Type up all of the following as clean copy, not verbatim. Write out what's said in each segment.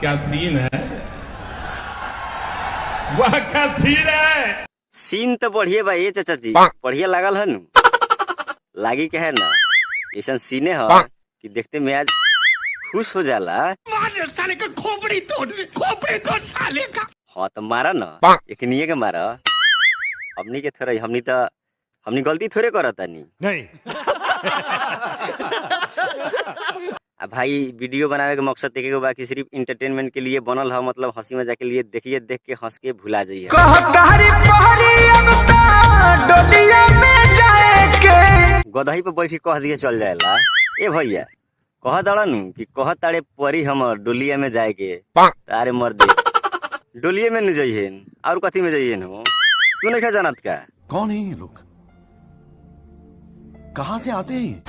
क्या सीन है, वह क्या सीन है। सीन तो बढ़िया बा ये चाचा जी, बढ़िया लागल है नु। लागी के है ना ऐसा सीने है कि देखते में आज खुश हो जाला। मार साले का खोपड़ी तोड़ साले का। हाँ तो मारा ना एक निये के मारा। हमनी के थोड़ा हमनी गलती थोड़े करता नहीं। अब भाई वीडियो बनावे के मकसद देखे के बाकी सिर्फ इंटरटेनमेंट के लिए बनल है, मतलब हंसी मजाक के लिए देखिए, देख के हंस के भुला जाइए। गदही पे बैठी कह दिए चल जाएला। ए भैया कह दड़ा नु कि कह तारे परी हमर डोलिया में जाए के तारे मर दे डोलिये में न जाइए और कथी में जाइए हो। तू नहीं जानत का कौन है ये लोग, कहाँ से आते हैं?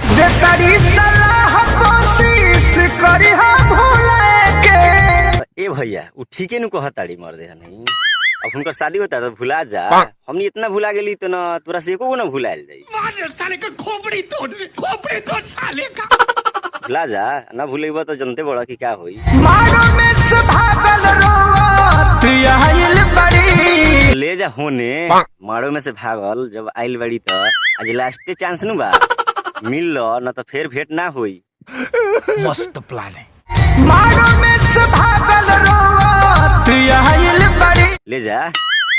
ए भैया उ ठीके नु कह ताड़ी मर दे नहीं। अब उनकर शादी होता तो भुला जा। हमनी इतना भुला गेली तो ना तोरा से एको ना भुलाइल जाई। मार साले का खोपड़ी तोड़ साले का। भुला जा ना भूलेबा तो जनते बड़ा की क्या होई। ले जा होने मारो में से भागल जब आइल बड़ी तो आज लास्ट चांस नु बा मिल लो ना तो फिर भेंट ना होई। मस्त प्लान है। ले जा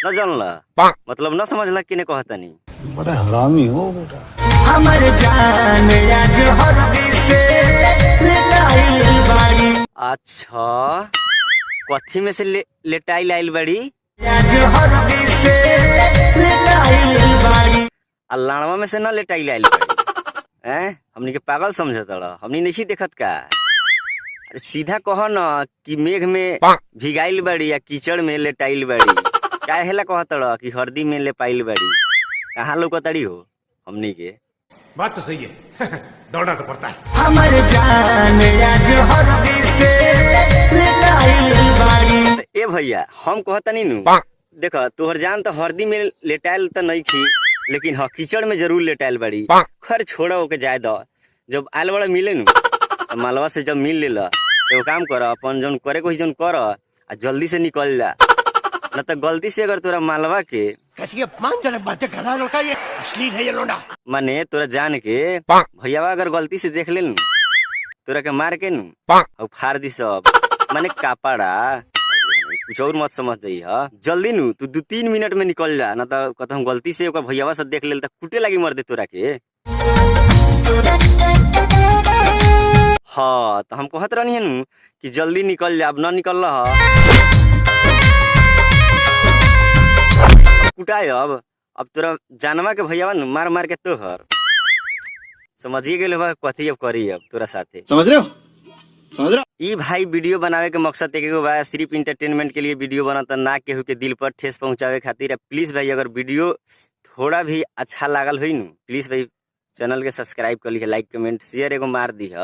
न जान ला मतलब न समझ ला कि ने कहता नहीं। बड़ा हरामी हो बेटा। हमर जान आज हरदी से लेटाइल बाड़ी। अच्छा कथी में से लेटाइल आइल बड़ी। आज हरदी से लेटाइल बाड़ी। लाड़वा में से न लेटाइल आइल बड़ी। हैं हमनी के पागल समझत रहा, हमनी नहीं देखत का। अरे सीधा कह न कि मेघ में भिगाइल बड़ी या कीचड़ में लेटाइल बड़ी। क्या हेला कहत रहा कि हरदी में लेपाइल बड़ी। कहाँ लौकतड़ी हो हमनी के। बात तो सही है। दौड़ना तो पड़ता है। हमर जान आज हरदी से लेटाइल बाड़ी। ए भैया हम कहता नहीं नु देख तोहर जान तो हरदी में लेटाइल तो नहीं थी, लेकिन हाँ कीचड़ में जरूर लेटाइल बड़ी। खैर छोड़ा होके जाए दो। जब आयल बड़ा मिले नु तो मालवा से जब मिल लेला तो काम कर अपन जौन करे को जौन कर आ जल्दी से निकल जा। न तो गलती से अगर तोरा मालवा के कैसी अपमानजनक बातें कर रहा है लड़का, ये अश्लील है ये लोंडा। माने तोरा जान के भैयावा अगर गलती से देख ले नु तोरा के मार के नु और फाड़ दी सब माने कापड़ा। कुछ और मत समझ जाई हा जल्दी नु तू 2-3 मिनट में निकल जा, न तो कहता गलती से ओकर भैयावा से देख ले तो कुटे लगी मर दे तोरा के। हाँ तो हम कहत रहनी है नु कि जल्दी निकल जा, अब न निकल रहा कुटाए। अब तोरा जानवा के भैयावा नु मार मार के तोहर समझिए गेल बा कथी अब करी अब तोरा साथे। समझ रहे हो ई भाई वीडियो बनावे के मकसद एक बा सिर्फ इंटरटेनमेंट के लिए वीडियो बनाता ना केहू के दिल पर ठेस पहुंचावे खातिर। प्लीज भाई अगर वीडियो थोड़ा भी अच्छा लागल हुई नु प्लीज भाई चैनल के सब्सक्राइब कर ली, लाइक कमेंट शेयर एगो मार दी है।